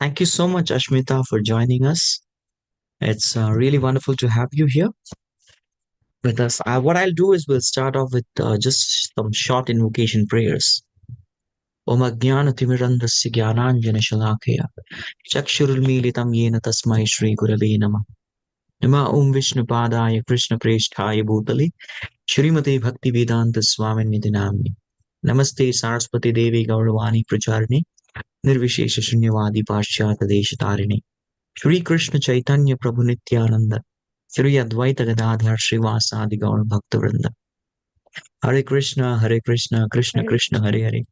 Thank you so much, Ashmita, for joining us. It's really wonderful to have you here with us. What I'll do is we'll start off with just some short invocation prayers. Om Ajnana-timirandasya Jnananjana-shalakaya Chakshurulmilitam Yena Tasmai Shri Gurave Namah Nama Om Vishnupadaya Krishna Presthaya Bhutale Shrimate Bhaktivedanta Swami Nidhinamni Namaste Saraswati Devi Gauravani Pracharne Nirvishesha Shunyavadi Paschata Deshatarine Shri Krishna Chaitanya Prabhu Nityananda Shri Advaita Gadadhar Srivasadi Gaur Bhaktavrinda Hare Krishna Krishna Hare Krishna Hare Hare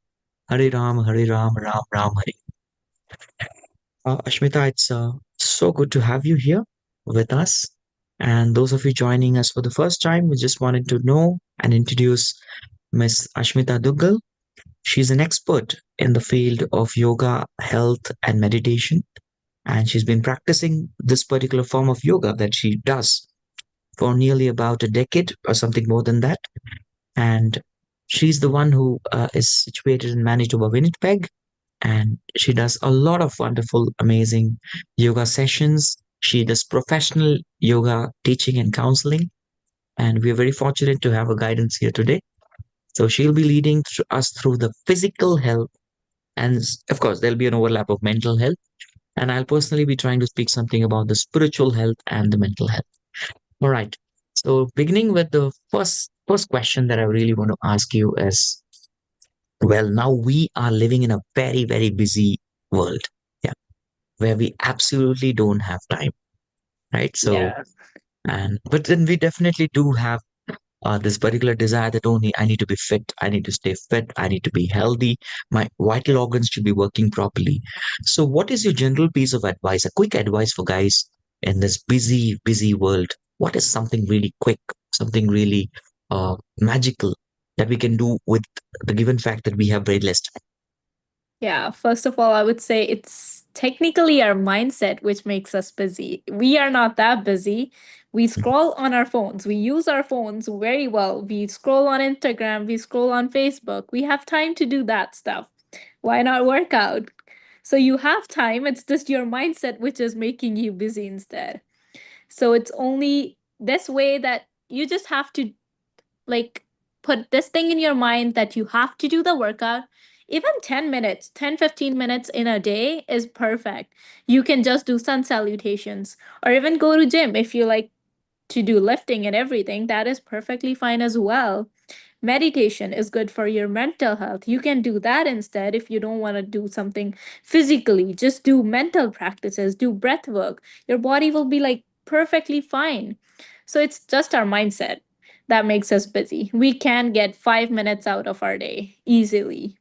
Hare Ram Ram Ram Hare. Ashmita, it's so good to have you here with us. And those of you joining us for the first time, we just wanted to know and introduce Miss Ashmita Duggal. She's an expert in the field of yoga, health, and meditation. And she's been practicing this particular form of yoga that she does for nearly about a decade or something more than that. And she's the one who is situated in Manitoba, Winnipeg, and she does a lot of wonderful, amazing yoga sessions. She does professional yoga teaching and counseling, and we are very fortunate to have her guidance here today. So she'll be leading us through the physical health, and of course, there'll be an overlap of mental health. And I'll personally be trying to speak something about the spiritual health and the mental health. All right. So beginning with the first question that I really want to ask you is, well, now we are living in a very, very busy world. Yeah. Where we absolutely don't have time, right? So, Yeah. and but then we definitely do have this particular desire that only I need to be fit, I need to stay fit, I need to be healthy, my vital organs should be working properly. So, what is your general piece of advice, a quick advice for guys in this busy, busy world? What is something really quick, something really magical that we can do with the given fact that we have very less time? Yeah. First of all, I would say it's technically our mindset which makes us busy. We are not that busy. We scroll on our phones. We use our phones very well. We scroll on Instagram. We scroll on Facebook. We have time to do that stuff. Why not work out? So you have time. It's just your mindset which is making you busy instead. So it's only this way that you just have to like put this thing in your mind that you have to do the workout. Even 10 minutes, 10-15 minutes in a day is perfect. You can just do sun salutations or even go to gym if you like to do lifting and everything. That is perfectly fine as well. Meditation is good for your mental health. You can do that instead if you don't want to do something physically. Just do mental practices, do breath work. Your body will be like perfectly fine. So it's just our mindset that makes us busy. We can get 5 minutes out of our day easily,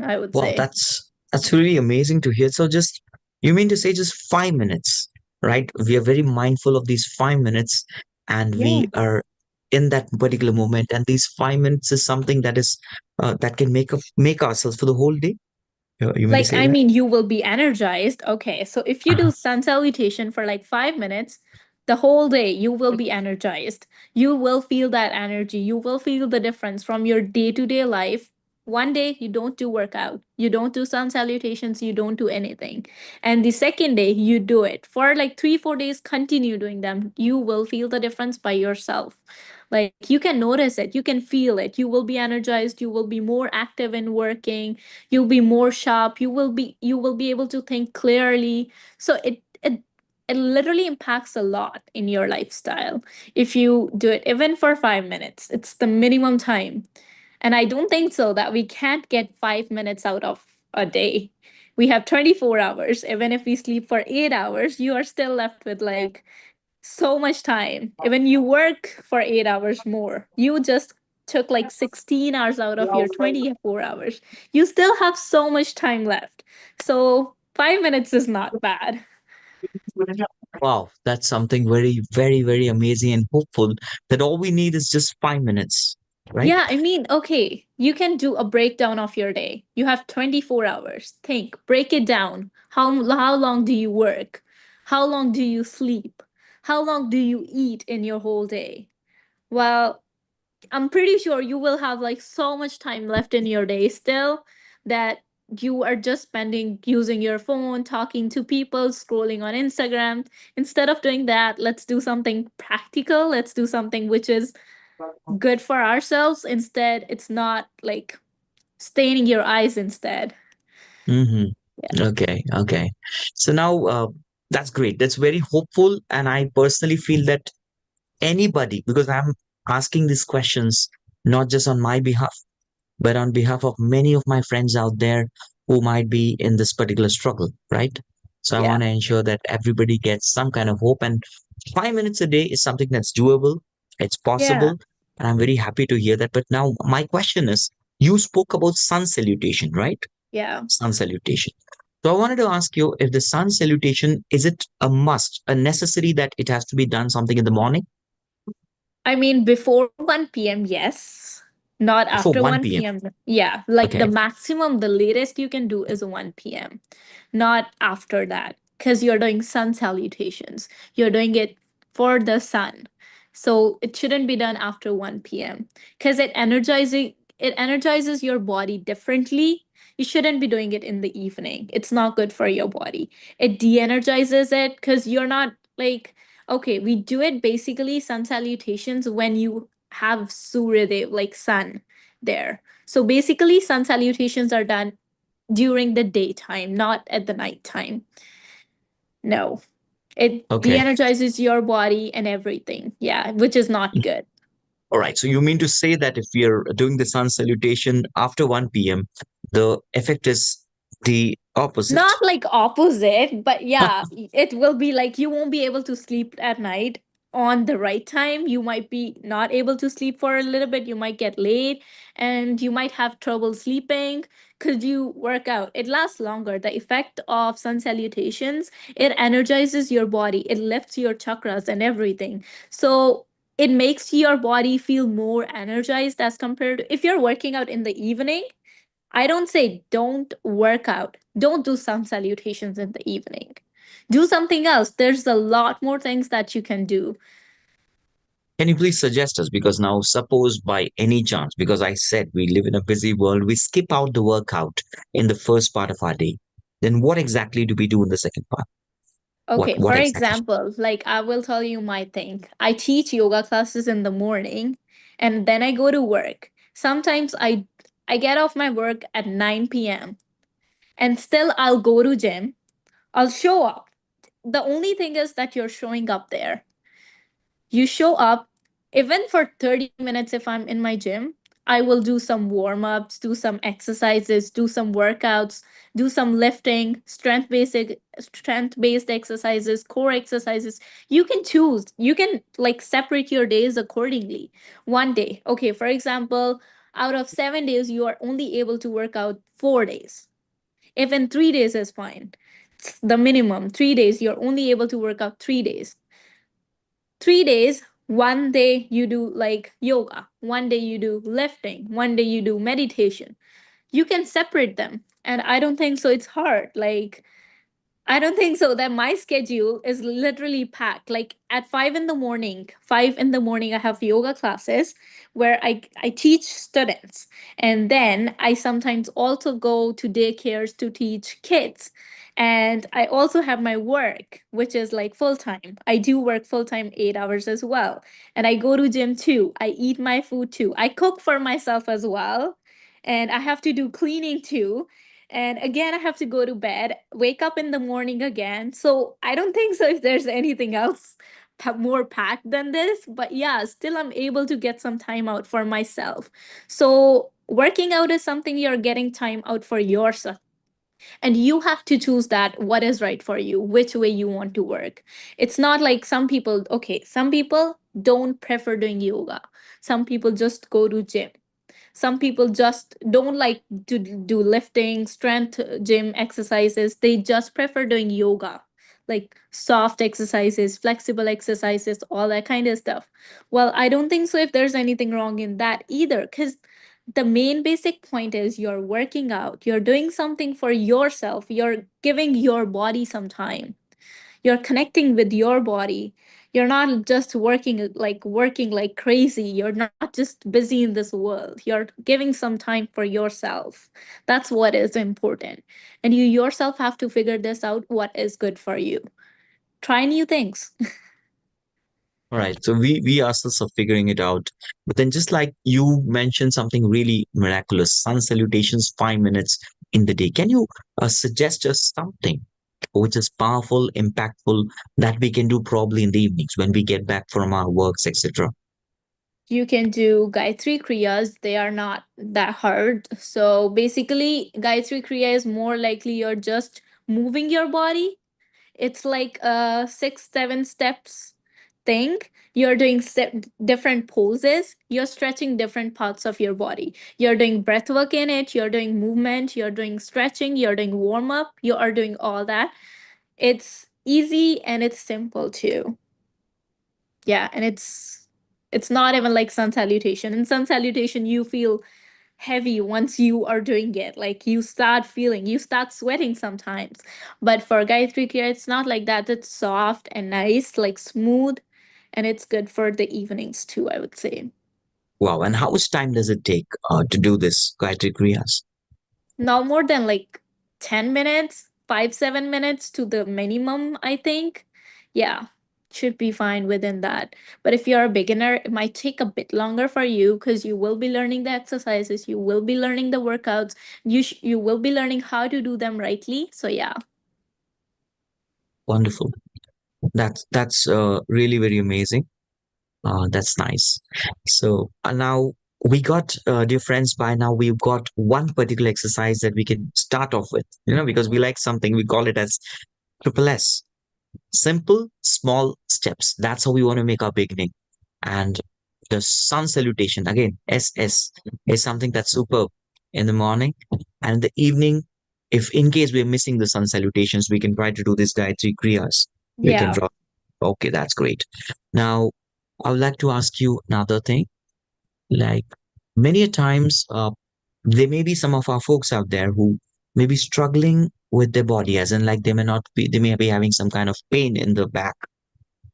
I would Well, say. that's really amazing to hear. So just you mean to say just 5 minutes, right? We are very mindful of these 5 minutes and we Yeah. are in that particular moment. And these 5 minutes is something that is that can make ourselves for the whole day. You mean to Like, say I that? mean, you will be energized. Okay, so if you do Uh-huh. sun salutation for like 5 minutes, the whole day you will be energized. You will feel that energy. You will feel the difference from your day to day life. One day you don't do workout, you don't do sun salutations, you don't do anything. And the second day you do it for like 3-4 days, continue doing them. You will feel the difference by yourself. Like you can notice it, you can feel it. You will be energized, you will be more active in working, you'll be more sharp, you will be able to think clearly. So it literally impacts a lot in your lifestyle if you do it even for 5 minutes. It's the minimum time. And I don't think so that we can't get 5 minutes out of a day. We have 24 hours. Even if we sleep for 8 hours, you are still left with like so much time. Even you work for 8 hours more, you just took like 16 hours out of your 24 hours. You still have so much time left. So 5 minutes is not bad. Wow, that's something very, very, very amazing and hopeful that all we need is just 5 minutes, right? Yeah, I mean, okay, you can do a breakdown of your day. You have 24 hours. Think, break it down. How long do you work? How long do you sleep? How long do you eat in your whole day? Well, I'm pretty sure you will have like so much time left in your day still that you are just spending using your phone, talking to people, scrolling on Instagram. Instead of doing that, let's do something practical. Let's do something which is good for ourselves. Instead, it's not like staining your eyes instead. Mm-hmm. Yeah. Okay, okay. So now that's great. That's very hopeful. And I personally feel that anybody, because I'm asking these questions not just on my behalf, but on behalf of many of my friends out there who might be in this particular struggle, right? So I Yeah. want to ensure that everybody gets some kind of hope. And 5 minutes a day is something that's doable, it's Yeah. possible. And I'm very happy to hear that. But now, my question is, you spoke about sun salutation, right? Yeah. Sun salutation. So I wanted to ask you, if the sun salutation, is it a must, a necessary that it has to be done something in the morning? I mean, before 1 p.m., yes. Not Before after 1 p.m. 1 p.m. Yeah. Like the Okay. maximum, the latest you can do is 1 p.m. Not after that. Because you're doing sun salutations. You're doing it for the sun. So it shouldn't be done after 1 p.m. Because it energizes your body differently. You shouldn't be doing it in the evening. It's not good for your body. It de-energizes it because you're not like, okay, we do it basically sun salutations when you have Suryadev, like sun there. So basically sun salutations are done during the daytime, not at the nighttime. No. It Okay. de-energizes your body and everything. Yeah, which is not good. All right. So you mean to say that if we are doing the sun salutation after 1 p.m., the effect is the Not opposite? like opposite, but yeah, it will be like you won't be able to sleep at night on the right time. You might be not able to sleep for a little bit. You might get late and you might have trouble sleeping. Could you work out? It lasts longer. The effect of sun salutations, it energizes your body, it lifts your chakras and everything. So it makes your body feel more energized as compared to if you're working out in the evening. I don't say don't work out. Don't do sun salutations in the evening. Do something else. There's a lot more things that you can do. Can you please suggest us? Because now, suppose by any chance, because I said we live in a busy world, we skip out the workout in the first part of our day. Then what exactly do we do in the second part? What Okay, what for exactly? example, like I will tell you my thing. I teach yoga classes in the morning and then I go to work. Sometimes I get off my work at 9 p.m. and still I'll go to gym. I'll show up. The only thing is that you're showing up there. You show up even for 30 minutes. If I'm in my gym, I will do some warm-ups, do some exercises, do some workouts, do some lifting, strength based exercises, core exercises. You can choose, you can like separate your days accordingly. One day, okay, for example, out of 7 days you are only able to work out 4 days. Even 3 days is fine. The minimum 3 days, you're only able to work out 3 days. 3 days, one day you do like yoga, one day you do lifting, one day you do meditation. You can separate them. And I don't think so it's hard. Like, I don't think so that my schedule is literally packed. Like at 5 in the morning, I have yoga classes where I teach students. And then I sometimes also go to daycares to teach kids. And I also have my work, which is like full time. I do work full time 8 hours as well. And I go to gym too. I eat my food too. I cook for myself as well. And I have to do cleaning too, and again I have to go to bed, wake up in the morning again. So I don't think so if there's anything else more packed than this, but yeah, still I'm able to get some time out for myself. So working out is something you're getting time out for yourself, and you have to choose that what is right for you, which way you want to work. It's not like some people, okay, some people don't prefer doing yoga, some people just go to gym, some people just don't like to do lifting, strength gym exercises. They just prefer doing yoga, like soft exercises, flexible exercises, all that kind of stuff. Well, I don't think so if there's anything wrong in that either, because the main basic point is you're working out, you're doing something for yourself, you're giving your body some time. You're connecting with your body. You're not just working like crazy. You're not just busy in this world. You're giving some time for yourself. That's what is important. And you yourself have to figure this out, what is good for you. Try new things. All right. So we ourselves are figuring it out. But then just like you mentioned something really miraculous, sun salutations, 5 minutes in the day. Can you suggest us something which is powerful, impactful that we can do probably in the evenings when we get back from our works, etc.? You can do Gayatri Kriyas. They are not that hard. So basically, Gayatri Kriya is more likely you're just moving your body. It's like a 6 7 steps thing. You're doing different poses. You're stretching different parts of your body. You're doing breath work in it. You're doing movement. You're doing stretching. You're doing warm up. You are doing all that. It's easy and it's simple too. Yeah, and it's not even like sun salutation. In sun salutation, you feel heavy once you are doing it. Like you start sweating sometimes. But for Gayatri Kriya, it's not like that. It's soft and nice, like smooth, and it's good for the evenings too, I would say. Wow. And how much time does it take to do this Gayatri Kriyas? Not more than like 10 minutes, 5 7 minutes to the minimum, I think. Yeah, should be fine within that. But if you're a beginner, it might take a bit longer for you because you will be learning the exercises, you will be learning the workouts, you will be learning how to do them rightly. So yeah. Wonderful. That's really very amazing. That's nice. So now we got, dear friends, by now we've got one particular exercise that we can start off with, because we like something, we call it as triple S. Simple, small steps. That's how we want to make our beginning. And the sun salutation, again, SS, is something that's superb in the morning. And in the evening, if in case we're missing the sun salutations, we can try to do this Gayatri Kriyas. We can Yeah. draw. Okay, that's great. Now, I would like to ask you another thing. Like many a times, there may be some of our folks out there who may be struggling with their body, as in like they may be having some kind of pain in the back.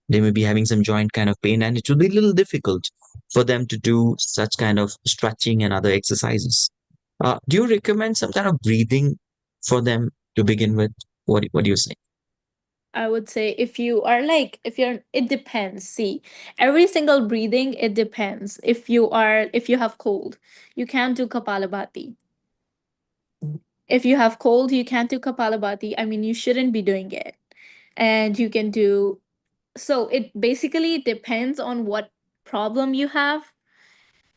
They may be having some joint kind of pain, and it will be a little difficult for them to do such kind of stretching and other exercises. Do you recommend some kind of breathing for them to begin with? What do you say? I would say if you are like, if you're, it depends. See, every single breathing, it depends. If you have cold, you can't do Kapalabhati. If you have cold, you can't do Kapalabhati. I mean, you shouldn't be doing it. And you can do, so it basically depends on what problem you have.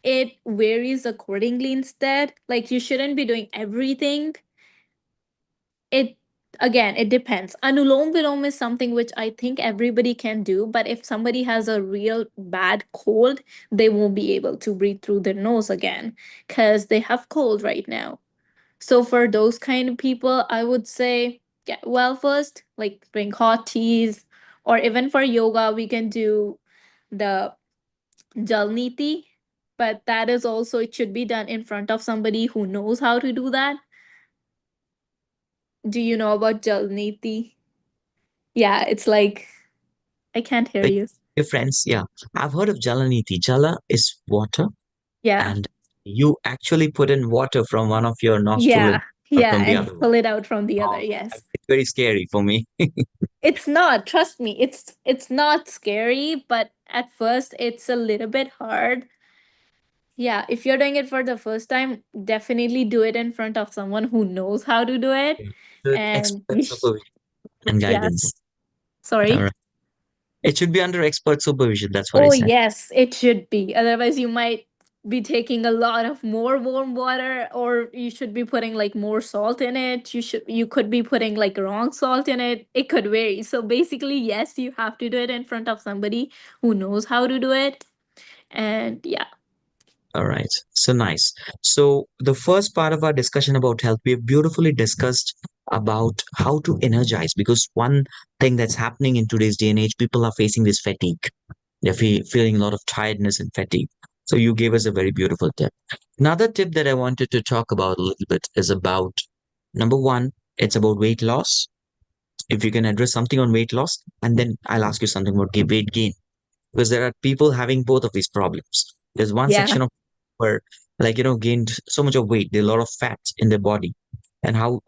It varies accordingly instead. Like you shouldn't be doing everything. It again, it depends. Anulom vilom is something which I think everybody can do, but if somebody has a real bad cold, they won't be able to breathe through their nose again because they have cold right now. So for those kind of people, I would say get well first, like drink hot teas, or even for yoga, we can do the Jalniti. But that is also, it should be done in front of somebody who knows how to do that. Do you know about Jalniti? Yeah, it's like, I can't hear Uh, you. Your friends, yeah, I've heard of Jalaniti. Jala is water, Yeah. and you actually put in water from one of your nostril and Yeah. Yeah. from the And other one. pull it out from the other. Oh, Yes. it's very scary for me. It's not, trust me, it's not scary, but at first it's a little bit hard. Yeah, if you're doing it for the first time, definitely do it in front of someone who knows how to do it. The And expert supervision and yes. guidance. All Sorry. right. It should be under expert supervision. That's what I Oh, said. yes, it should be. Otherwise, you might be taking a lot of more warm water, or you should be putting like more salt in it. You could be putting like wrong salt in it. It could vary. So basically, yes, you have to do it in front of somebody who knows how to do it. And yeah. All right. So nice. So the first part of our discussion about health, we have beautifully discussed about how to energize, because one thing that's happening in today's day and age, people are facing this fatigue. They're feeling a lot of tiredness and fatigue. So you gave us a very beautiful tip. Another tip that I wanted to talk about a little bit is about number one, it's about weight loss. if you can address something on weight loss, and then I'll ask you something about weight gain, because there are people having both of these problems. There's one Yeah. section of where, like, gained so much of weight, there's a lot of fat in their body, and how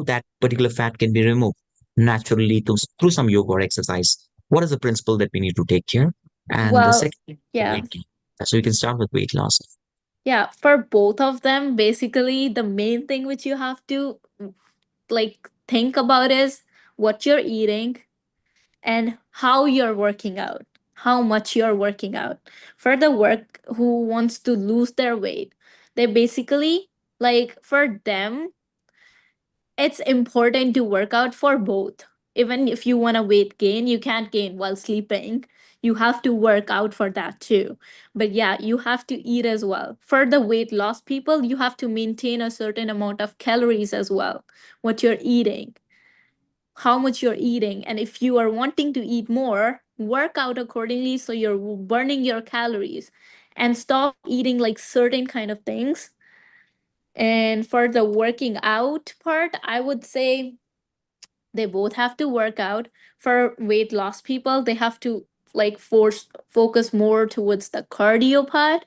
that particular fat can be removed naturally through some yoga or exercise. What is the principle that we need to take care? And the Well, second, the yeah. weight gain. So you can start with weight loss. Yeah, for both of them, basically the main thing which you have to like think about is what you're eating and how you're working out, how much you're working out. For the work who wants to lose their weight, they basically, like, for them, it's important to work out for both. Even if you want to weight gain, you can't gain while sleeping. You have to work out for that too. But yeah, you have to eat as well. For the weight loss people, you have to maintain a certain amount of calories as well. What you're eating, how much you're eating, and if you are wanting to eat more, work out accordingly so you're burning your calories and stop eating like certain kind of things. And for the working out part, I would say they both have to work out. For weight loss people, they have to like force focus more towards the cardio part,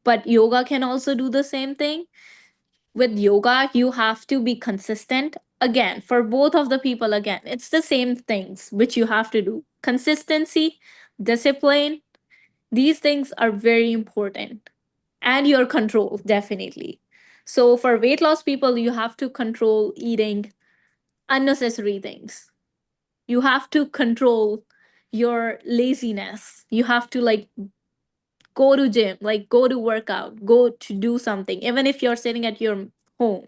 but yoga can also do the same thing. With yoga, you have to be consistent. Again, for both of the people, again, it's the same things which you have to do: consistency, discipline. These things are very important, and your control, definitely. So for weight loss people, you have to control eating unnecessary things. You have to control your laziness. You have to like go to gym, like go to workout, go to do something. Even if you're sitting at your home,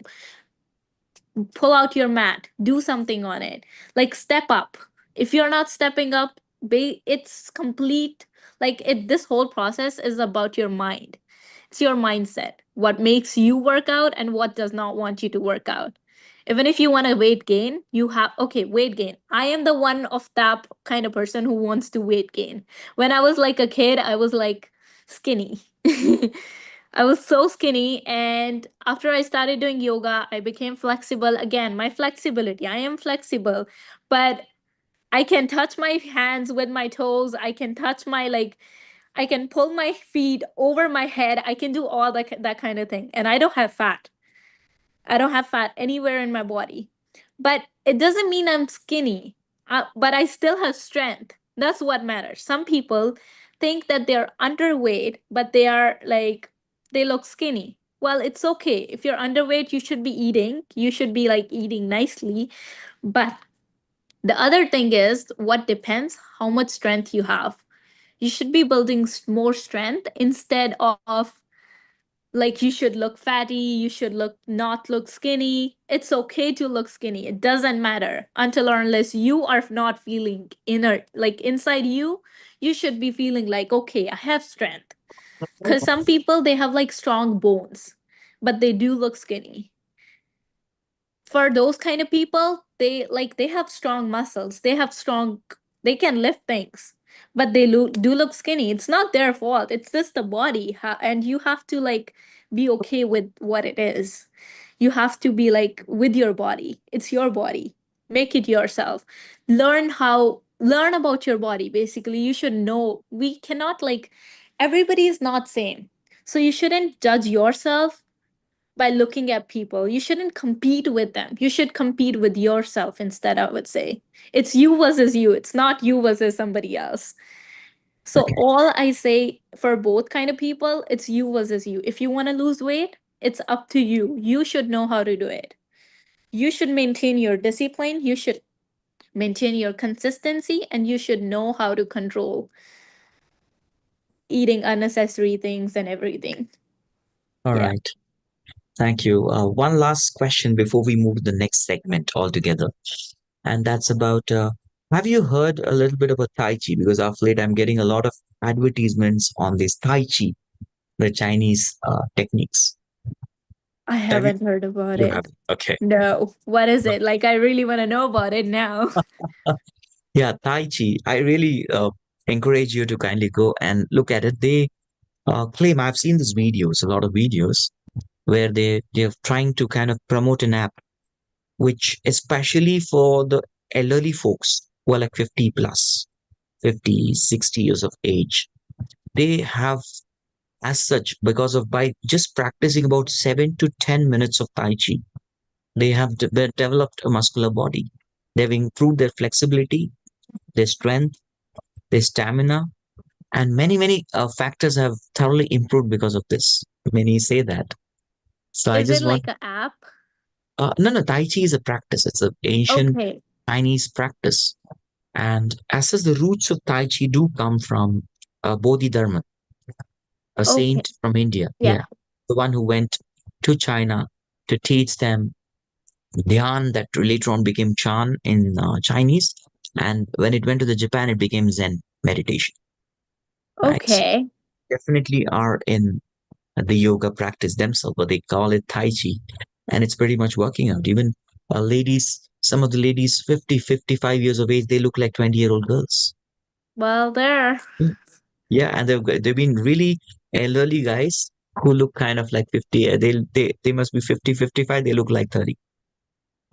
pull out your mat, do something on it. Like step up. If you're not stepping up, it's complete. Like it, this whole process is about your mind. It's your mindset. What makes you work out and what does not want you to work out. Even if you want to weight gain, you have, okay, weight gain. I am the one of that kind of person who wants to weight gain. When I was like a kid, I was like skinny. I was so skinny, and after I started doing yoga, I became flexible again. My flexibility, I am flexible, but I can touch my hands with my toes. I can touch my like I can pull my feet over my head. I can do all that kind of thing. And I don't have fat. I don't have fat anywhere in my body. But it doesn't mean I'm skinny. But I still have strength. That's what matters. Some people think that they're underweight, but they are like, they look skinny. Well, it's okay. If you're underweight, you should be eating. You should be like eating nicely. But the other thing is what depends how much strength you have. You should be building more strength instead of like you should look fatty, you should look not look skinny. It's okay to look skinny. It doesn't matter until or unless you are not feeling inner, like inside you, you should be feeling like, okay, I have strength. Because some people, they have like strong bones, but they do look skinny. For those kind of people, they have strong muscles, they have strong, they can lift things, but they do look skinny. It's not their fault, it's just the body, and you have to like be okay with what it is. You have to be like with your body. It's your body. Make it yourself. Learn about your body. Basically, you should know. We cannot like, everybody is not same, so you shouldn't judge yourself by looking at people. You shouldn't compete with them. You should compete with yourself instead, I would say. It's you versus you. It's not you versus somebody else. So Okay. all I say for both kind of people, it's you versus you. If you want to lose weight, it's up to you. You should know how to do it. You should maintain your discipline. You should maintain your consistency, and you should know how to control eating unnecessary things and everything. All Yeah. right. Thank you. One last question before we move to the next segment altogether. And that's about have you heard a little bit about Tai Chi? Because of late, I'm getting a lot of advertisements on this Tai Chi, the Chinese techniques. I Have you? haven't heard about You it. have. Okay. No. What is it? Like, I really want to know about it now. Yeah, Tai Chi. I really encourage you to kindly go and look at it. They claim, I've seen these videos, a lot of videos, where they're trying to kind of promote an app, which especially for the elderly folks who are like 50 plus, 50, 60 years of age. They have, as such, because of by just practicing about 7 to 10 minutes of Tai Chi, they have developed a muscular body. They've improved their flexibility, their strength, their stamina, and many factors have thoroughly improved because of this. Many say that. So I Is it just want, like an app? no, Tai Chi is a practice. It's an ancient Okay. Chinese practice. And as such, the roots of Tai Chi do come from Bodhidharma, a Okay. saint from India. Yeah. Yeah. The one who went to China to teach them Dhyan, that later on became Chan in Chinese. And when it went to the Japan, it became Zen meditation, right? So Okay. definitely are in the yoga practice themselves, but they call it Tai Chi. And it's pretty much working out. Even ladies, some of the ladies, 50, 55 years of age, they look like 20-year-old girls. Well, there. Yeah, and they've been really elderly guys who look kind of like 50. They must be 50, 55. They look like 30.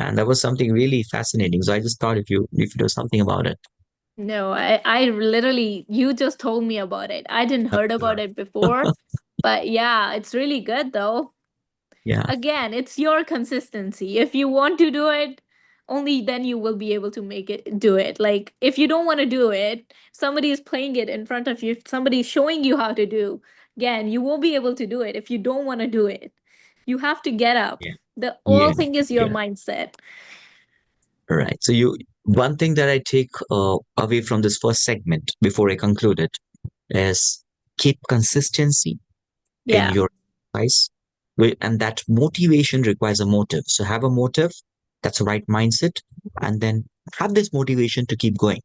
And that was something really fascinating. So I just thought if you know something about it. No, I literally, you just told me about it. I didn't heard about it before, but yeah, it's really good though. Yeah, Again, it's your consistency. If you want to do it, only then you will be able to make it do it. Like if you don't want to do it, somebody is playing it in front of you, somebody is showing you how to do. Again, you won't be able to do it if you don't want to do it. You have to get up. yeah, The yeah, whole thing is your yeah. mindset. Right. So one thing that I take away from this first segment before I conclude it is keep consistency in Yeah. your exercise. And that motivation requires a motive. So have a motive, that's the right mindset, and then have this motivation to keep going.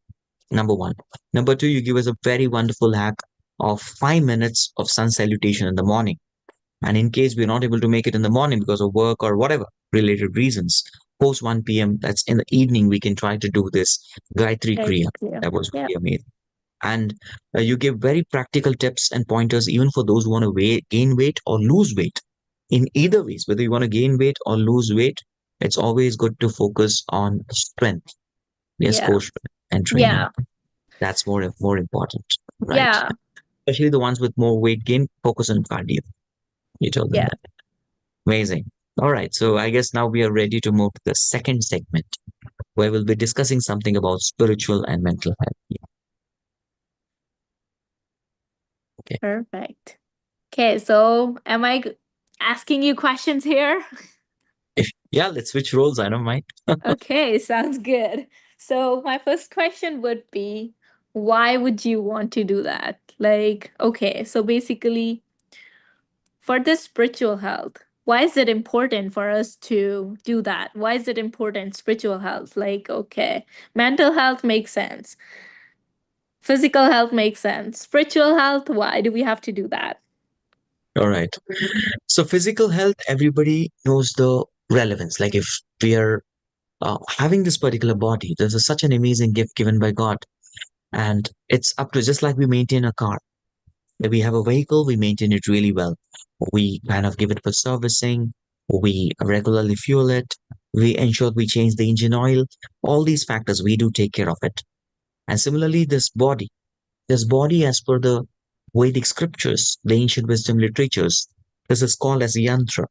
Number one. Number two, you give us a very wonderful hack of 5 minutes of sun salutation in the morning. And in case we're not able to make it in the morning because of work or whatever related reasons, post 1 p.m., that's in the evening, we can try to do this Gayatri Right. Kriya. Yeah. That was Yeah. really amazing. And you give very practical tips and pointers, even for those who want to gain weight or lose weight. In either ways, whether you want to gain weight or lose weight, it's always good to focus on strength. Yes, Yeah. core strength and training. Yeah. That's more important, right? Yeah. Especially the ones with more weight gain, focus on cardio. You told them Yeah. that. Amazing. All right. So I guess now we are ready to move to the second segment where we'll be discussing something about spiritual and mental health. Yeah. Okay. Perfect. Okay, so am I asking you questions here? Yeah, let's switch roles. I don't mind. Okay, sounds good. So my first question would be, why would you want to do that? Like, okay, so basically, for this spiritual health, why is it important for us to do that? Why is it important, spiritual health? Like, okay, mental health makes sense. Physical health makes sense. Spiritual health, why do we have to do that? All right. So physical health, everybody knows the relevance. Like if we are having this particular body, this is such an amazing gift given by God. And it's up to just like we maintain a car. If we have a vehicle, we maintain it really well. We kind of give it for servicing. We regularly fuel it. We ensure we change the engine oil. All these factors, we do take care of it. And similarly, this body, as per the Vedic scriptures, the ancient wisdom literatures, this is called as yantra.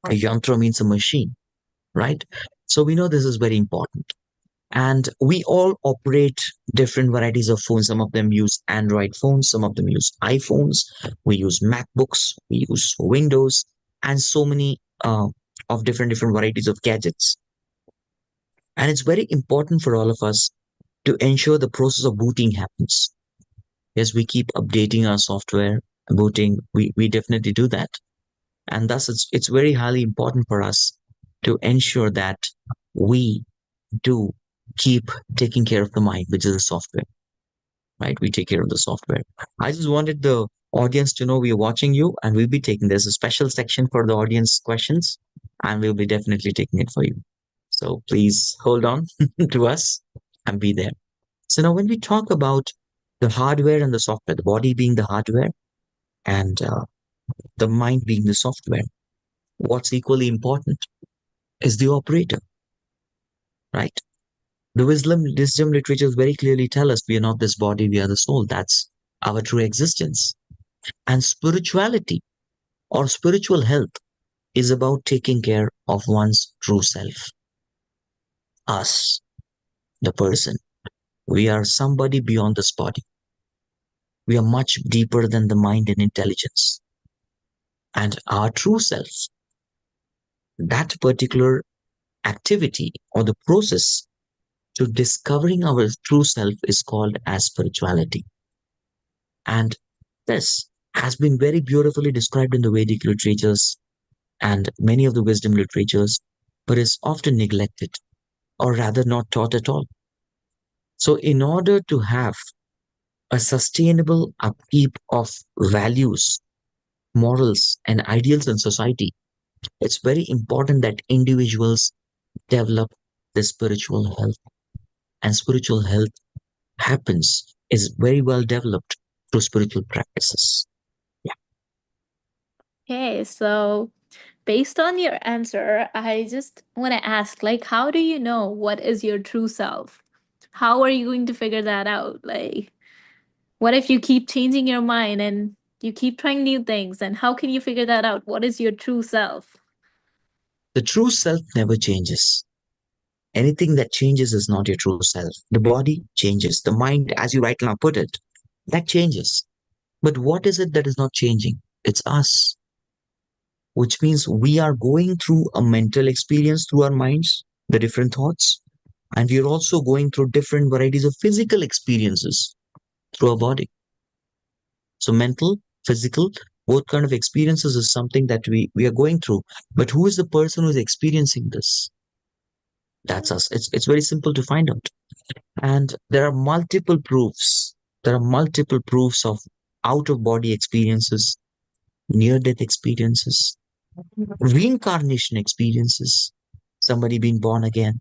A yantra means a machine, right? So we know this is very important. And we all operate different varieties of phones. Some of them use Android phones, some of them use iPhones, we use MacBooks, we use Windows, and so many of different varieties of gadgets. And it's very important for all of us to ensure the process of booting happens. Yes, we keep updating our software, booting, we definitely do that. And thus it's very highly important for us to ensure that we do keep taking care of the mind, which is the software, right? We take care of the software. I just wanted the audience to know we are watching you and we'll be taking, there's a special section for the audience questions and we'll be definitely taking it for you. So please hold on to us and be there. So now when we talk about the hardware and the software, the body being the hardware and the mind being the software, what's equally important is the operator, right? The wisdom literatures very clearly tell us we are not this body, we are the soul. That's our true existence. And spirituality or spiritual health is about taking care of one's true self, us, the person. We are somebody beyond this body. We are much deeper than the mind and intelligence. And our true self, that particular activity or the process to discovering our true self is called as spirituality. And this has been very beautifully described in the Vedic literatures and many of the wisdom literatures, but is often neglected or rather not taught at all. So, in order to have a sustainable upkeep of values, morals, and ideals in society, it's very important that individuals develop the spiritual health. And spiritual health is very well developed through spiritual practices. Yeah. Okay, so based on your answer, I just want to ask, like, how do you know what is your true self? How are you going to figure that out? Like, what if you keep changing your mind and you keep trying new things? And how can you figure that out? What is your true self? The true self never changes. Anything that changes is not your true self. The body changes. The mind, as you right now put it, that changes. But what is it that is not changing? It's us, which means we are going through a mental experience through our minds, the different thoughts, and we are also going through different varieties of physical experiences through our body. So mental, physical, both kind of experiences is something that we are going through. But who is the person who is experiencing this? That's us. It's very simple to find out. And there are multiple proofs. There are multiple proofs of out of body experiences, near death experiences, reincarnation experiences, somebody being born again.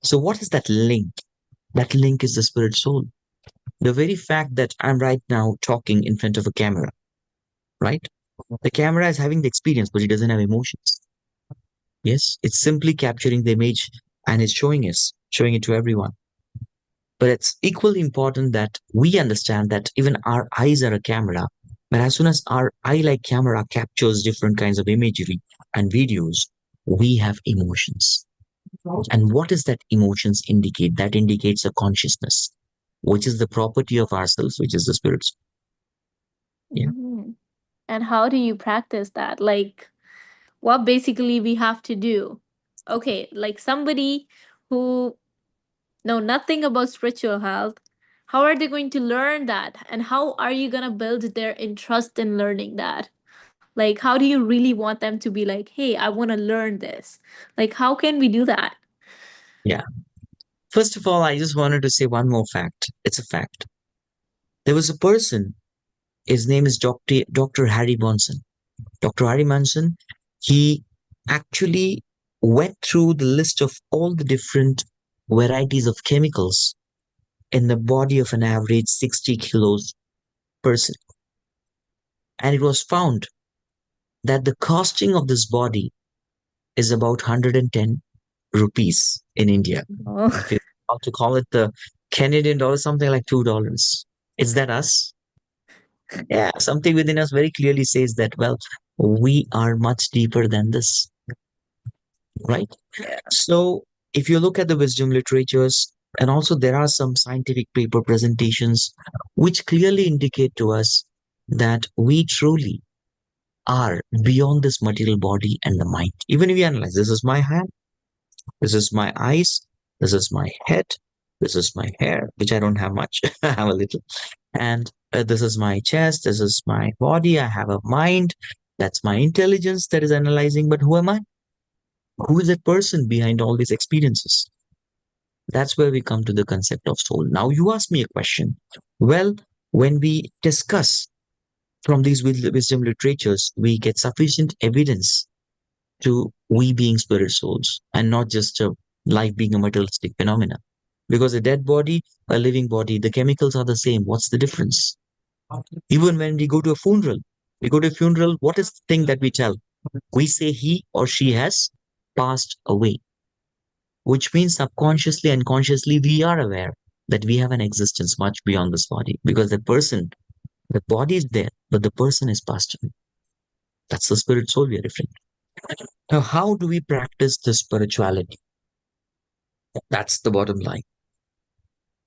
So, what is that link? That link is the spirit soul. The very fact that I'm right now talking in front of a camera, right? The camera is having the experience, but it doesn't have emotions. Yes, it's simply capturing the image and it's showing it to everyone. But it's equally important that we understand that even our eyes are a camera. But as soon as our eye like camera captures different kinds of imagery and videos, we have emotions. And what does that emotions indicate? That indicates a consciousness, which is the property of ourselves, which is the spirits. Yeah. Mhm. And how do you practice that? Like, what basically we have to do? Okay, like somebody who know nothing about spiritual health, how are they going to learn that? And how are you going to build their interest in learning that? Like, how do you really want them to be like, hey, I want to learn this? Like, how can we do that? Yeah. First of all, I just wanted to say one more fact. It's a fact. There was a person, his name is Dr. Harry Bonson. Dr. Harry Manson, he actually went through the list of all the different varieties of chemicals in the body of an average 60 kilos person. And it was found that the costing of this body is about 110 rupees in India. Oh. If you want to call it the Canadian dollar, something like $2. Is that us? Yeah, something within us very clearly says that, well, we are much deeper than this, right? Yeah. So if you look at the wisdom literatures, and also there are some scientific paper presentations which clearly indicate to us that we truly are beyond this material body and the mind. Even if we analyze, this is my hand, this is my eyes, this is my head, this is my hair, which I don't have much, I have a little, and this is my chest, this is my body, I have a mind, that's my intelligence that is analyzing, but who am I? Who is that person behind all these experiences? That's where we come to the concept of soul. Now, you ask me a question. Well, when we discuss from these wisdom literatures, we get sufficient evidence to we being spirit souls and not just a life being a materialistic phenomena. Because a dead body, a living body, the chemicals are the same. What's the difference? Even when we go to a funeral, what is the thing that we tell? We say he or she has passed away. which means subconsciously and consciously we are aware that we have an existence much beyond this body, because the body is there, but the person is passed away. That's the spirit soul we are referring to. Now, how do we practice this spirituality? That's the bottom line.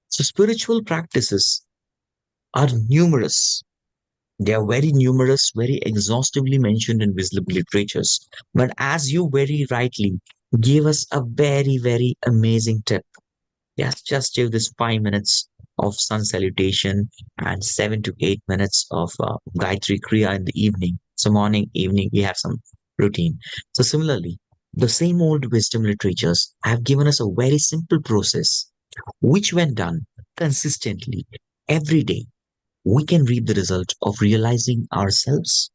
So, spiritual practices are numerous. They are very numerous, very exhaustively mentioned in wisdom literatures. But as you very rightly gave us a very, very amazing tip. Yes, just give this 5 minutes of sun salutation and 7 to 8 minutes of Gayatri Kriya in the evening. So, morning, evening, we have some routine. So, similarly, the same old wisdom literatures have given us a very simple process, which, when done consistently every day, we can reap the result of realizing ourselves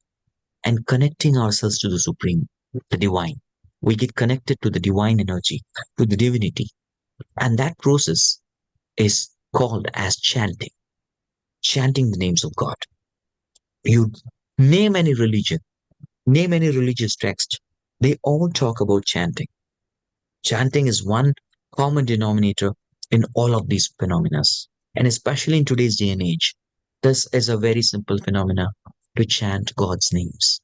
and connecting ourselves to the Supreme, the Divine. We get connected to the divine energy, to the divinity. And that process is called as chanting, chanting the names of God. You name any religion, name any religious text, they all talk about chanting. Chanting is one common denominator in all of these phenomena. And especially in today's day and age, this is a very simple phenomena to chant God's names.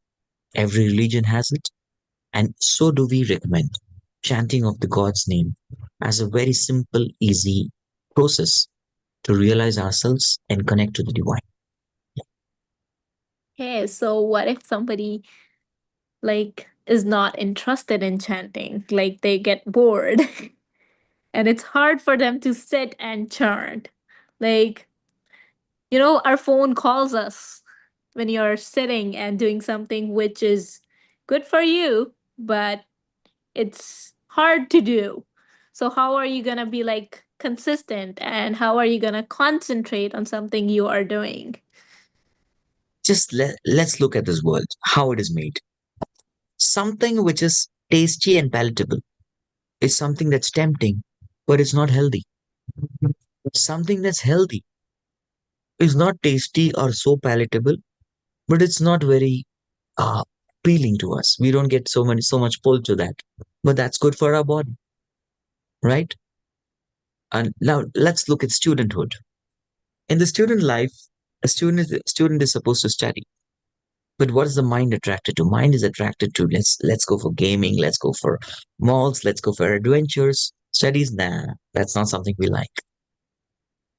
Every religion has it, and so do we recommend chanting of the God's name as a very simple, easy process to realize ourselves and connect to the divine. Okay, so what if somebody like is not interested in chanting? Like they get bored and it's hard for them to sit and chant. Like, our phone calls us when you're sitting and doing something which is good for you, but it's hard to do. So how are you going to be like consistent, and how are you going to concentrate on something you are doing? Just let's look at this world, how it is made. Something which is tasty and palatable is something that's tempting, but it's not healthy. Something that's healthy is not tasty or so palatable, but it's not very uh, appealing to us. We don't get so much pull to that, but that's good for our body, right? And now let's look at studenthood. In the student life, a student is supposed to study. But what is the mind attracted to? Mind is attracted to let's go for gaming, let's go for malls, let's go for adventures. Studies, nah, that's not something we like.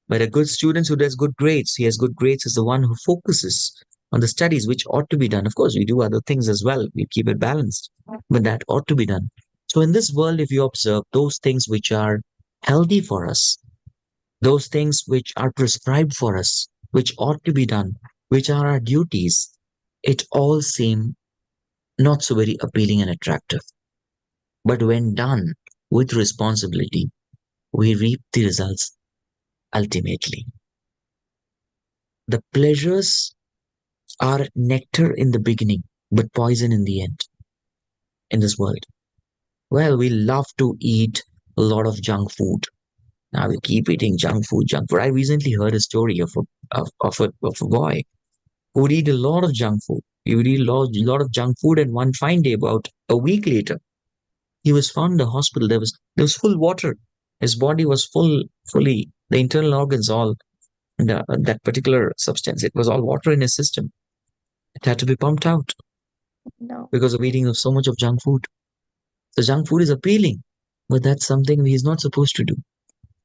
But a good student who does good grades, he has good grades, is the one who focuses on the studies, which ought to be done. Of course, we do other things as well. We keep it balanced, but that ought to be done. So in this world, if you observe those things which are healthy for us, those things which are prescribed for us, which ought to be done, which are our duties, it all seem not so very appealing and attractive. But when done with responsibility, we reap the results ultimately. The pleasures are nectar in the beginning, but poison in the end in this world. Well, we love to eat a lot of junk food. Now we keep eating junk food, junk food. I recently heard a story of a boy who would eat a lot of junk food. He would eat a lot of junk food, and one fine day, about a week later, he was found in the hospital. There was full water. His body was fully the internal organs all that particular substance. It was all water in his system. It had to be pumped out No. because of eating of so much of junk food. So junk food is appealing, but that's something he's not supposed to do.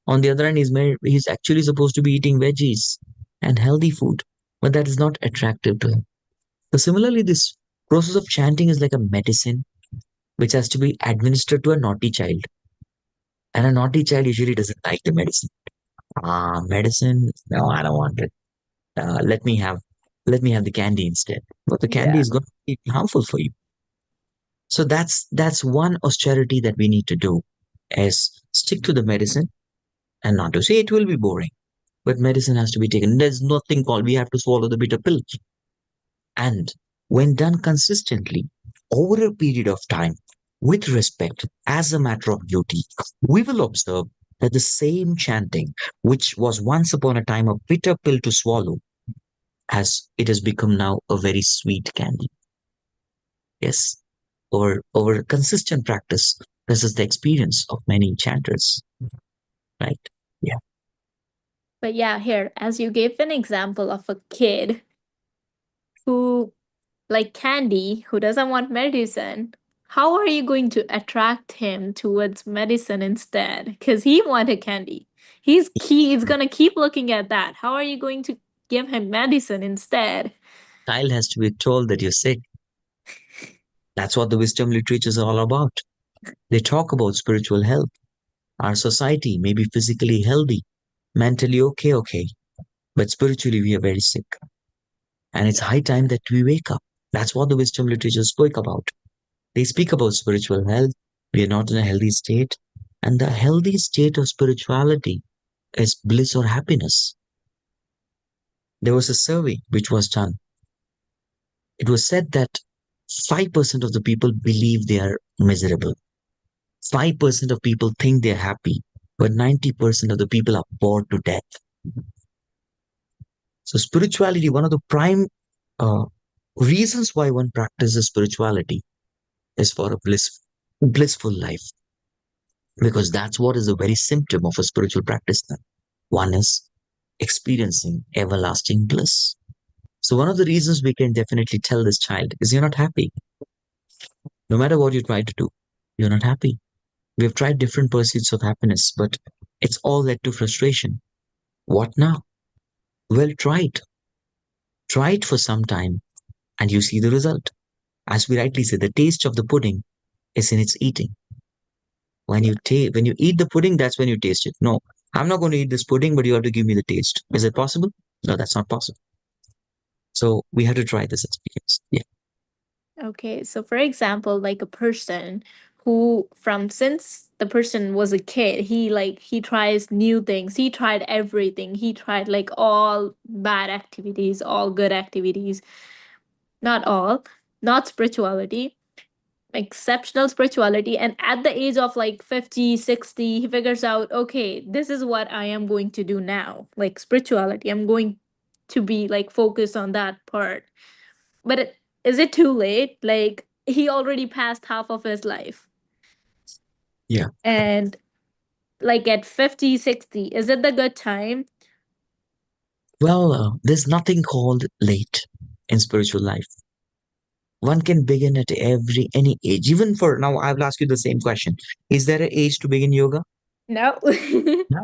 On the other hand, he's actually supposed to be eating veggies and healthy food, but that is not attractive to him. So similarly, this process of chanting is like a medicine which has to be administered to a naughty child. And a naughty child usually doesn't like the medicine. Medicine? No, I don't want it. Let me have the candy instead. But the candy Yeah. is going to be harmful for you. So that's one austerity that we need to do, is stick to the medicine, and not to say it will be boring, but medicine has to be taken. There's nothing called we have to swallow the bitter pill. And when done consistently over a period of time, with respect, as a matter of duty, we will observe that the same chanting, which was once upon a time a bitter pill to swallow, it has become now a very sweet candy. Yes. over consistent practice. This is the experience of many enchanters, right? Yeah. But yeah, here, as you gave an example of a kid who like candy, who doesn't want medicine, how are you going to attract him towards medicine instead? Because he wanted candy. He's gonna keep looking at that. How are you going to give him medicine instead? Child has to be told that you're sick. That's what the wisdom literature is all about. They talk about spiritual health. Our society may be physically healthy, mentally okay, but spiritually we are very sick. And it's high time that we wake up. That's what the wisdom literature spoke about. They speak about spiritual health. We are not in a healthy state. And the healthy state of spirituality is bliss or happiness. There was a survey which was done. It was said that 5% of the people believe they are miserable. 5% of people think they're happy, but 90% of the people are bored to death. So, spirituality, one of the prime uh, reasons why one practices spirituality is for a blissful life, because that's what is the very symptom of a spiritual practice. Then. One is experiencing everlasting bliss. So, one of the reasons we can definitely tell this child is you're not happy. No matter what you try to do, you're not happy. We have tried different pursuits of happiness, but it's all led to frustration. What now? Well, try it. Try it for some time and you see the result. As we rightly say, the taste of the pudding is in its eating. When you eat the pudding, that's when you taste it. No, I'm not going to eat this pudding, but you have to give me the taste. Is it possible? No, that's not possible. So we have to try this experience. Yeah. Okay, so for example, like a person who from since the person was a kid, he tries new things. He tried everything. He tried like all bad activities, all good activities. Not all, not spirituality, exceptional spirituality. And at the age of like 50, 60, he figures out, okay, this is what I am going to do now. Like spirituality. I'm going to be like focused on that part. But is it too late? Like he already passed half of his life. Yeah. And like at 50, 60, is it the good time? Well, there's nothing called late in spiritual life. One can begin at any age. Even for now, I will ask you the same question. Is there an age to begin yoga? No. No.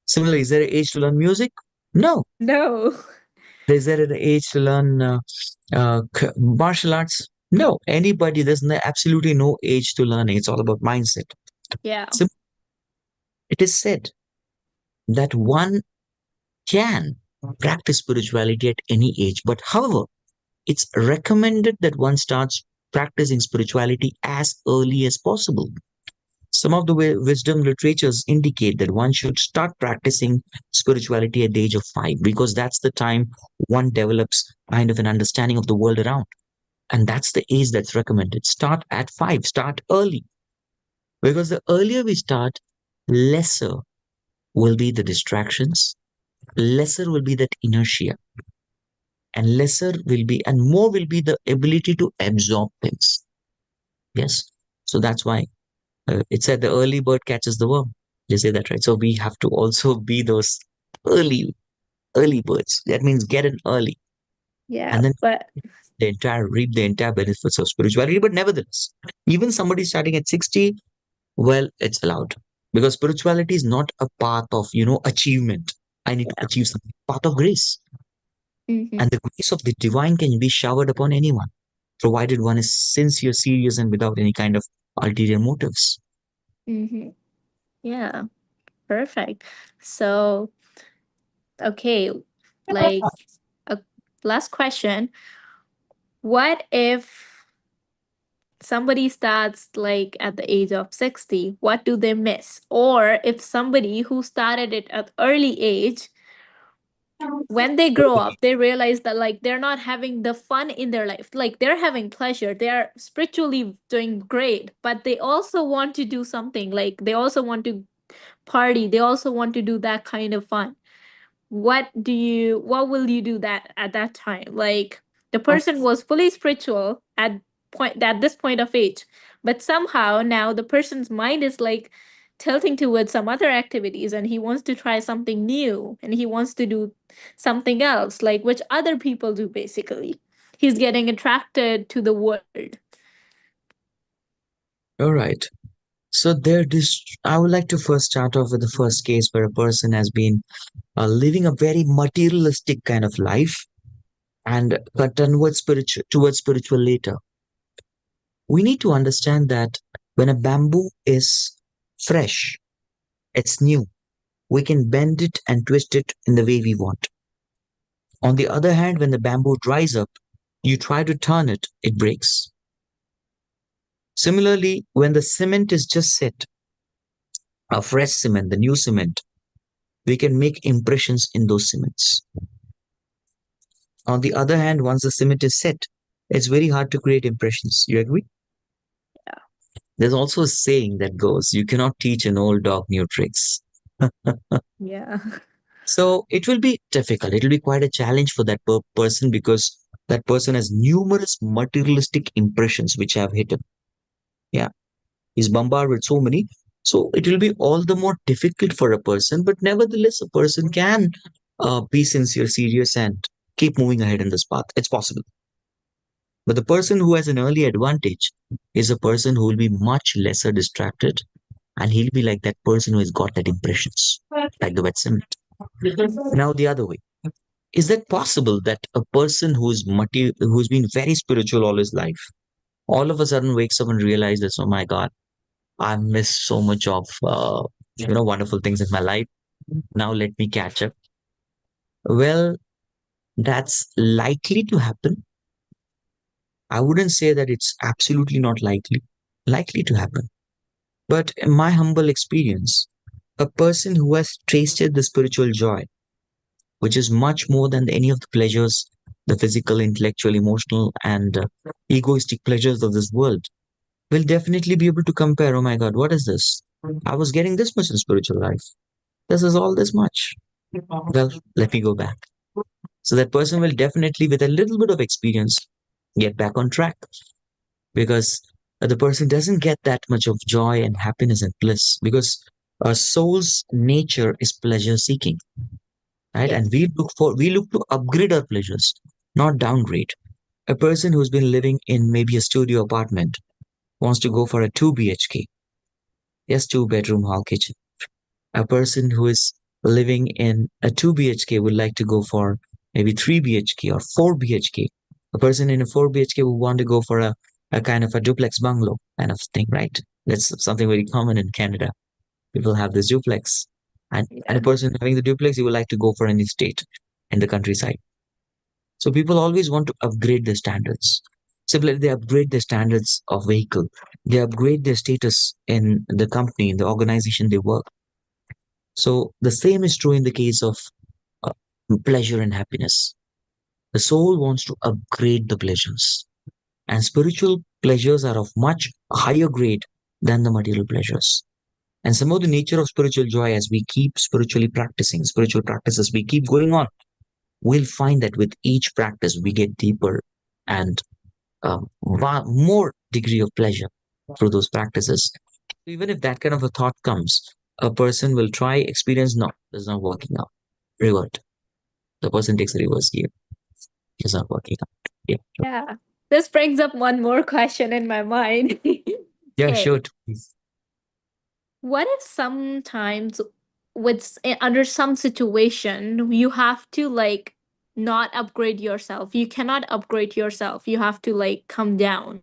Similarly, is there an age to learn music? No. No. Is there an age to learn martial arts? No. Anybody, there's absolutely no age to learning. It's all about mindset. Yeah. So it is said that one can practice spirituality at any age, but however, it's recommended that one starts practicing spirituality as early as possible. Some of the wisdom literatures indicate that one should start practicing spirituality at the age of 5 because that's the time one develops kind of an understanding of the world around. And that's the age that's recommended. Start at 5, start early. Because the earlier we start, lesser will be the distractions, lesser will be that inertia, and lesser will be, and more will be the ability to absorb things. Yes. So that's why it said the early bird catches the worm. They say that, right? So we have to also be those early, early birds. That means get in early Yeah. and then But reap the entire benefits of spirituality. But nevertheless, even somebody starting at 60, well, it's allowed because spirituality is not a path of, achievement. I need to yeah. achieve something. Path of grace. Mm-hmm. And the grace of the divine can be showered upon anyone, provided one is sincere, serious, and without any kind of ulterior motives. Mm-hmm. Yeah. Perfect. So, okay, like a last question. What if somebody starts like at the age of 60? What do they miss? Or if somebody who started it at early age, when they grow up, they realize that like they're not having the fun in their life. Like they're having pleasure, they're spiritually doing great, but they also want to do something. Like they also want to party, they also want to do that kind of fun. What will you do that at that time? Like the person was fully spiritual at point, at this point of age. But somehow now the person's mind is like tilting towards some other activities, and he wants to try something new, and he wants to do something else like which other people do. Basically, he's getting attracted to the world. All right. So I would like to first start off with the first case where a person has been living a very materialistic kind of life and towards spiritual later. We need to understand that when a bamboo is fresh, it's new. We can bend it and twist it in the way we want. On the other hand, when the bamboo dries up, you try to turn it, it breaks. Similarly, when the cement is just set, a fresh cement, the new cement, we can make impressions in those cements. On the other hand, once the cement is set, it's very hard to create impressions. You agree? Yeah. There's also a saying that goes, you cannot teach an old dog new tricks. Yeah. So it will be difficult. It will be quite a challenge for that person because that person has numerous materialistic impressions which have hit him. Yeah. He's bombarded with so many. So it will be all the more difficult for a person, but nevertheless, a person can be sincere, serious, and keep moving ahead in this path. It's possible. But the person who has an early advantage is a person who will be much lesser distracted, and he'll be like that person who has got that impressions, like the wet cement. Now, the other way. Is that possible that a person who's been very spiritual all his life, all of a sudden wakes up and realizes, oh my God, I missed so much of wonderful things in my life. Now let me catch up. Well, that's likely to happen. I wouldn't say that it's absolutely not likely to happen. But in my humble experience, a person who has tasted the spiritual joy, which is much more than any of the pleasures, the physical, intellectual, emotional, and egoistic pleasures of this world, will definitely be able to compare. Oh my God, what is this? I was getting this much in spiritual life. This is all this much. Well, let me go back. So that person will definitely, with a little bit of experience, get back on track because the person doesn't get that much of joy and happiness and bliss because a soul's nature is pleasure seeking, right? And Yes. we look to upgrade our pleasures, not downgrade. A person who's been living in maybe a studio apartment wants to go for a 2 BHK, yes, 2 bedroom hall kitchen. A person who is living in a 2 BHK would like to go for maybe 3 BHK or 4 BHK. A person in a 4 BHK would want to go for a kind of a duplex bungalow kind of thing, right? That's something very common in Canada. People have this duplex. And a Yeah. person having the duplex, he would like to go for an estate in the countryside. So people always want to upgrade their standards. Simply, they upgrade their standards of vehicle. They upgrade their status in the company, in the organization they work. So the same is true in the case of uh, pleasure and happiness. The soul wants to upgrade the pleasures, and spiritual pleasures are of much higher grade than the material pleasures. And some of the nature of spiritual joy, as we keep spiritually practicing spiritual practices, we keep going on, we'll find that with each practice, we get deeper and more degree of pleasure through those practices. Even if that kind of a thought comes, a person will try, experience, no, it's not working out. Revert. The person takes a reverse gear. It's not working out. Yeah. Yeah. This brings up one more question in my mind. Yeah, Okay. sure. Please. What if sometimes under some situation you have to like not upgrade yourself? You cannot upgrade yourself. You have to like come down.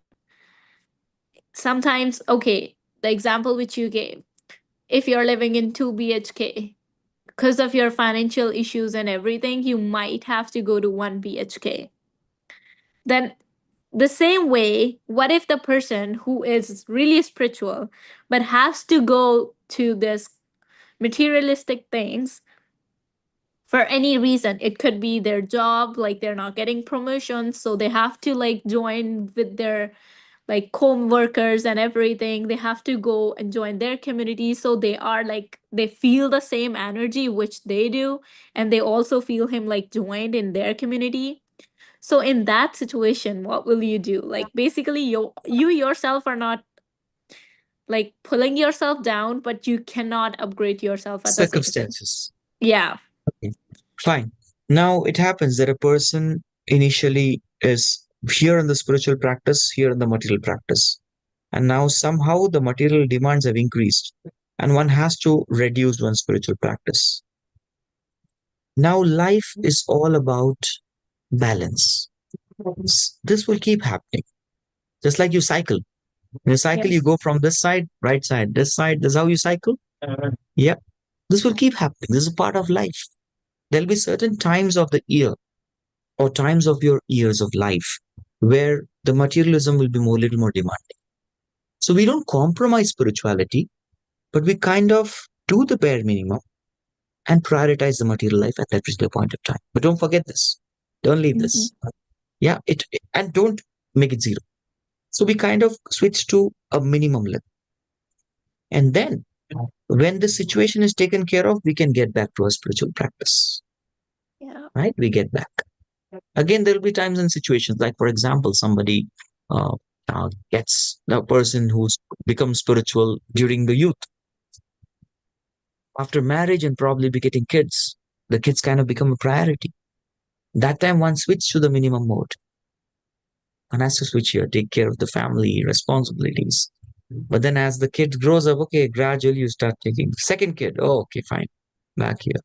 Sometimes, okay, the example which you gave, if you're living in 2 BHK, because of your financial issues and everything, you might have to go to 1 BHK. Then the same way, what if the person who is really spiritual but has to go to this materialistic things for any reason? It could be their job, like they're not getting promotions, so they have to like join with their like co-workers and everything. They have to go and join their community, so they are like they feel the same energy which they do, and they also feel him like joined in their community. So in that situation, what will you do? Like basically you yourself are not like pulling yourself down, but you cannot upgrade yourself at the same time. Circumstances. Yeah. Okay, fine. Now it happens that a person initially is here in the spiritual practice, here in the material practice. And now somehow the material demands have increased, and one has to reduce one's spiritual practice. Now life is all about balance. This will keep happening. Just like you cycle. When you cycle, you Yes. go from this side, right side, this side. This is how you cycle. Yep. This will keep happening. This is a part of life. There'll be certain times of the year or times of your years of life where the materialism will be more little more demanding. So we don't compromise spirituality, but we kind of do the bare minimum and prioritize the material life at that particular point of time. But don't forget this. Don't leave Mhm. this. Yeah, and don't make it zero. So we kind of switch to a minimum level. And then when the situation is taken care of, we can get back to our spiritual practice. Yeah. Right? We get back. Again, there will be times and situations like, for example, somebody uh, gets the person who's become spiritual during the youth. After marriage and probably be getting kids, the kids kind of become a priority. That time one switch to the minimum mode. One has to switch here, take care of the family responsibilities. But then as the kid grows up, okay, gradually you start taking second kid. Oh, okay, fine. Back here.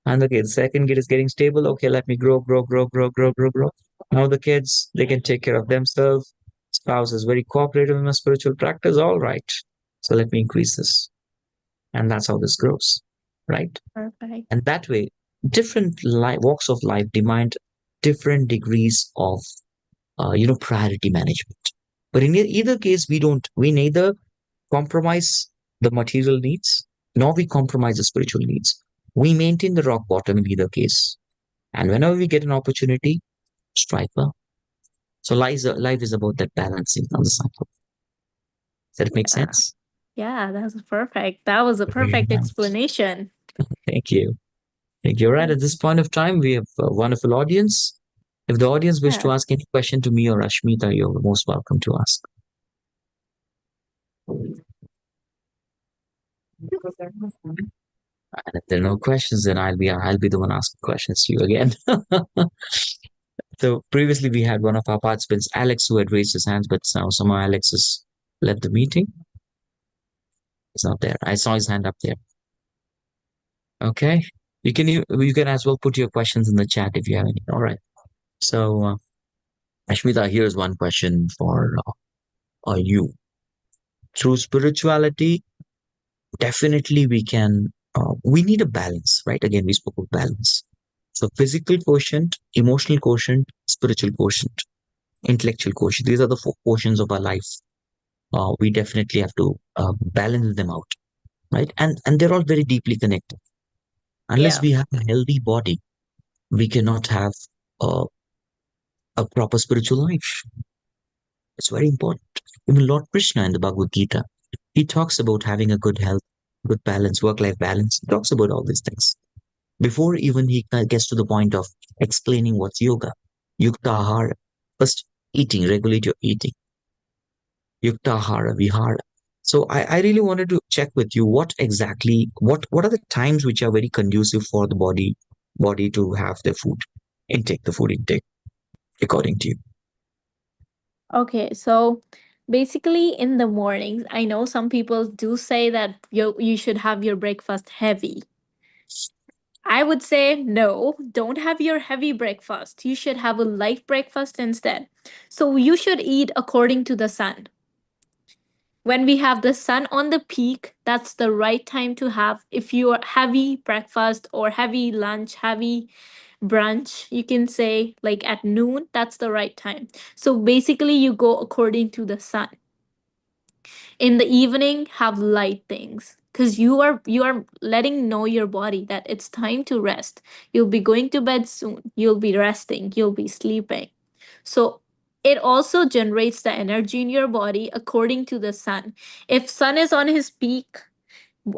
And okay, the second kid is getting stable. Okay, let me grow, grow, grow, grow, grow, grow, grow. Now the kids, they can take care of themselves. Spouse is very cooperative in my spiritual practice. All right. So let me increase this. And that's how this grows. Right. Perfect. And that way, different walks of life demand different degrees of, priority management. But in either case, we neither compromise the material needs, nor we compromise the spiritual needs. We maintain the rock bottom in either case. And whenever we get an opportunity, strike well. So life is about that balancing on the cycle. Does that make Yeah. sense? Yeah, that was perfect. That was a Very perfect nice. explanation. Thank you. Thank you. All right. At this point of time, we have a wonderful audience. If the audience wish to Yes. ask any question to me or Ashmita, you're most welcome to ask. And if there are no questions, then I'll be the one asking questions to you again. So previously we had one of our participants, Alex, who had raised his hands, but now somehow Alex has left the meeting. It's not there. I saw his hand up there. Okay. You can as well put your questions in the chat if you have any. All right. So Ashmita, here's one question for you. Through spirituality, definitely we need a balance, right? Again, we spoke of balance. So physical quotient, emotional quotient, spiritual quotient, intellectual quotient. These are the four quotients of our life. We definitely have to balance them out, right? And they're all very deeply connected. Unless Yeah. we have a healthy body, we cannot have uh, a proper spiritual life. It's very important. Even Lord Krishna in the Bhagavad Gita, he talks about having a good health, good balance, work-life balance. He talks about all these things before even he gets to the point of explaining what's yoga. Yukta ahara. First, eating, regulate your eating. Yukta ahara, vihara. So I really wanted to check with you what are the times which are very conducive for the body to have the food intake, according to you. Okay, so basically in the mornings, I know some people do say that you should have your breakfast heavy. I would say no, don't have your heavy breakfast. You should have a light breakfast instead. So you should eat according to the sun. When we have the sun on the peak, that's the right time to have. If you are heavy breakfast or heavy lunch, heavy brunch, you can say like at noon, that's the right time. So basically, you go according to the sun. In the evening, have light things because you are letting know your body that it's time to rest. You'll be going to bed soon. You'll be resting. You'll be sleeping. So it also generates the energy in your body according to the sun. If sun is on his peak,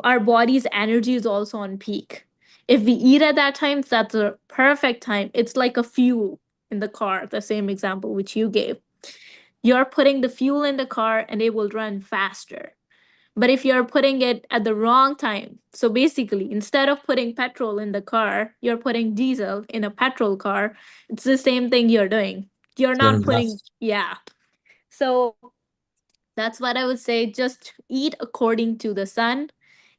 our body's energy is also on peak. If we eat at that time, that's a perfect time. It's like a fuel. in the car, the same example which you gave. You're putting the fuel in the car and it will run faster. But if you're putting it at the wrong time, so basically, instead of putting petrol in the car, you're putting diesel in a petrol car, it's the same thing you're doing. You're It's going not to putting, rust. yeah. So that's what I would say. Just eat according to the sun.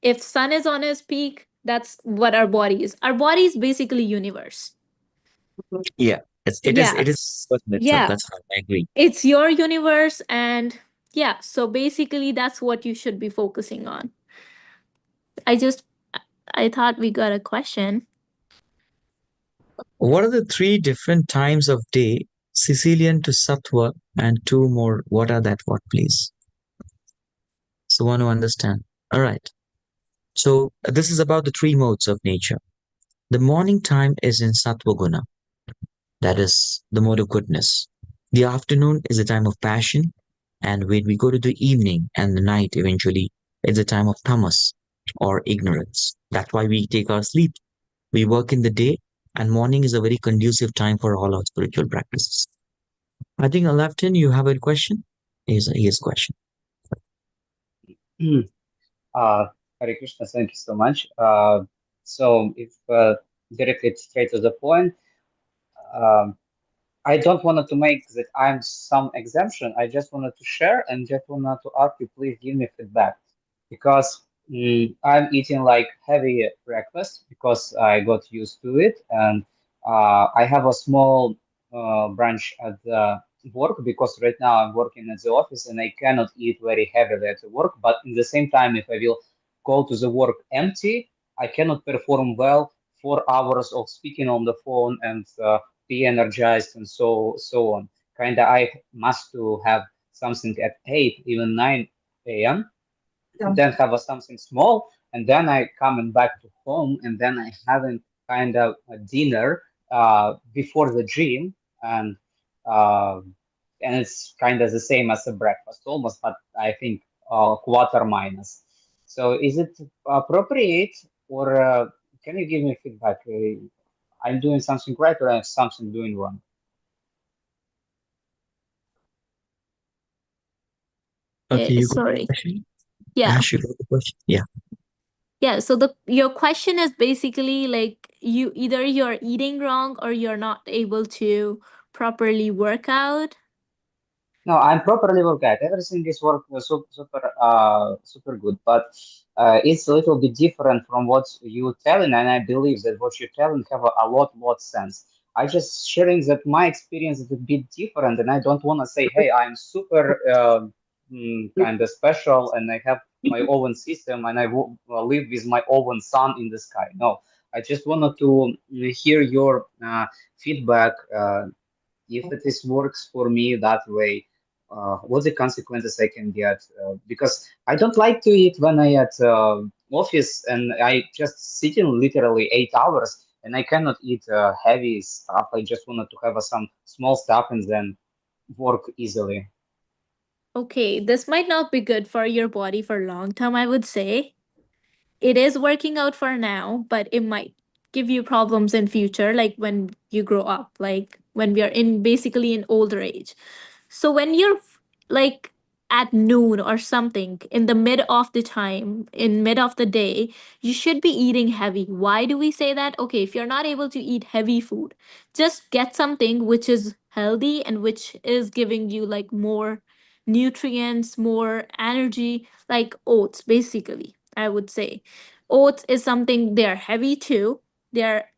If sun is on its peak, that's what our body is. Our body is basically universe. Yeah, it is person itself. Yeah, That's fine. I agree. it's your universe, and yeah, so basically that's what you should be focusing on. I just I thought we got a question. What are the three different times of day, Sicilian to Sattva, and two more? What are that? What, please? So, want to understand. All right. So, this is about the three modes of nature. The morning time is in Sattva Guna, that is the mode of goodness. The afternoon is a time of passion, and when we go to the evening and the night, eventually, it's a time of tamas or ignorance. That's why we take our sleep. We work in the day, and morning is a very conducive time for all our spiritual practices. I think Alaftin, you have a question? Here's a question. Uh, Hare Krishna, thank you so much. So, if directly straight to the point, um, I don't want to make that I'm some exemption. I just wanted to share and just wanted to ask you, please give me feedback because I'm eating like heavy breakfast because I got used to it, and I have a small branch at the work because right now I'm working at the office and I cannot eat very heavily at the work. But in the same time, if I will go to the work empty, I cannot perform well 4 hours of speaking on the phone and be energized and so on. Kinda, I must to have something at 8, even 9 a.m. Then have a something small, and then I coming back to home, and then I having kind of a dinner before the gym, and uh, and it's kind of the same as a breakfast almost, but I think quarter minus. So is it appropriate, or can you give me feedback? I'm doing something right, or I'm something doing wrong? Okay, you got the Sorry. question? Yeah. Ash, you got the question? Yeah. Yeah, so the your question is basically like you either you're eating wrong or you're not able to properly work out. No, I'm properly worked out. Everything is work super good, but it's a little bit different from what you telling, and I believe that what you're telling have a lot sense. I just sharing that my experience is a bit different, and I don't want to say, hey, I'm super kind of special, and I have my own system, and I live with my own sun in the sky. No, I just wanted to hear your feedback. If it is works for me that way, what the consequences I can get? Because I don't like to eat when I at office and I just sitting literally 8 hours and I cannot eat heavy stuff. I just wanted to have some small stuff and then work easily. Okay, this might not be good for your body for long term, I would say. It is working out for now, but it might give you problems in future, like when you grow up, like when we are in basically in older age. So when you're like at noon or something in the mid of the time, in mid of the day, you should be eating heavy. Why do we say that? Okay, if you're not able to eat heavy food, just get something which is healthy and which is giving you like more nutrients, more energy, like oats, basically, I would say. Oats is something they're heavy too. They're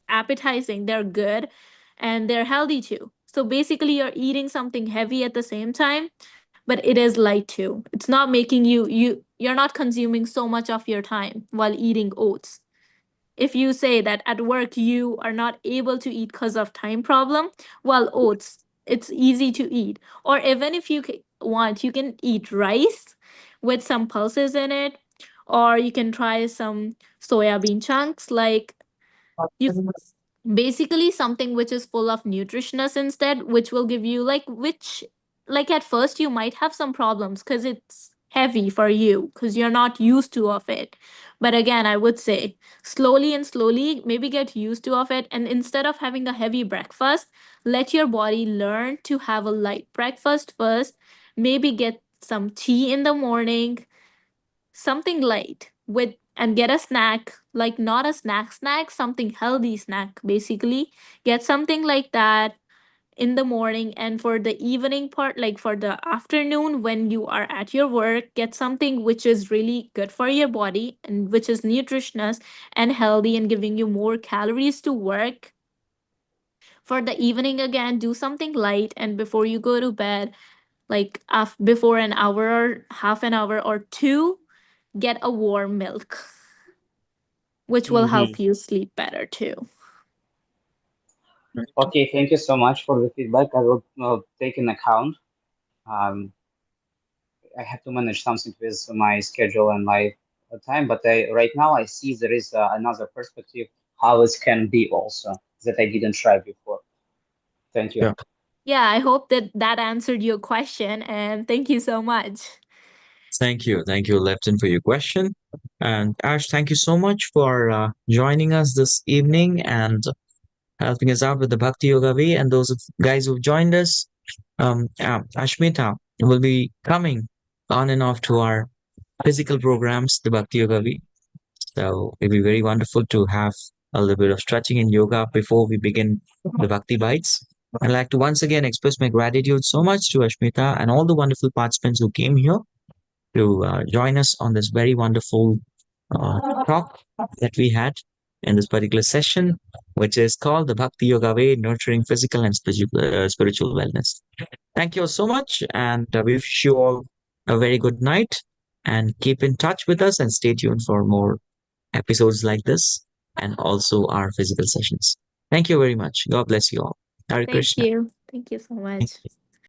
appetizing, they're good, and they're healthy too. So basically you're eating something heavy at the same time, but it is light too. It's not making you're not consuming so much of your time while eating oats. If you say that at work you are not able to eat because of time problem, well, oats, it's easy to eat. Or even if you want, you can eat rice with some pulses in it, or you can try some soya bean chunks, like you basically something which is full of nutritiousness instead, which will give you like which, like at first you might have some problems because it's heavy for you because you're not used to of it. But again, I would say slowly and slowly maybe get used to of it, and instead of having a heavy breakfast, let your body learn to have a light breakfast first. Maybe get some tea in the morning, something light with, and get a snack, like not a snack, something healthy snack basically. Get something like that in the morning, and for the evening part, like for the afternoon when you are at your work, get something which is really good for your body and which is nutritious and healthy and giving you more calories to work. For the evening, again, do something light, and before you go to bed, like before an hour or half an hour or two, get a warm milk, which will Hmm. help you sleep better too. Okay, thank you so much for the feedback. I will take in account. Um, I have to manage something with my schedule and my time, but right now I see there is another perspective how it can be also that I didn't try before. Thank you. Yeah. Yeah, I hope that that answered your question, and thank you so much. Thank you, Lefton, for your question. And Ash, thank you so much for joining us this evening and helping us out with the Bhakti Yoga Way. And those guys who've joined us, Ashmita will be coming on and off to our physical programs, the Bhakti Yoga Way. So it'd be very wonderful to have a little bit of stretching and yoga before we begin the Bhakti Bites. I'd like to once again express my gratitude so much to Ashmita and all the wonderful participants who came here to join us on this very wonderful talk that we had in this particular session, which is called the Bhakti Yoga Way, Nurturing Physical and Spiritual Wellness. Thank you all so much, and we wish you all a very good night. And keep in touch with us and stay tuned for more episodes like this and also our physical sessions. Thank you very much. God bless you all. Hare Thank Krishna. you. Thank you so Thank much. you.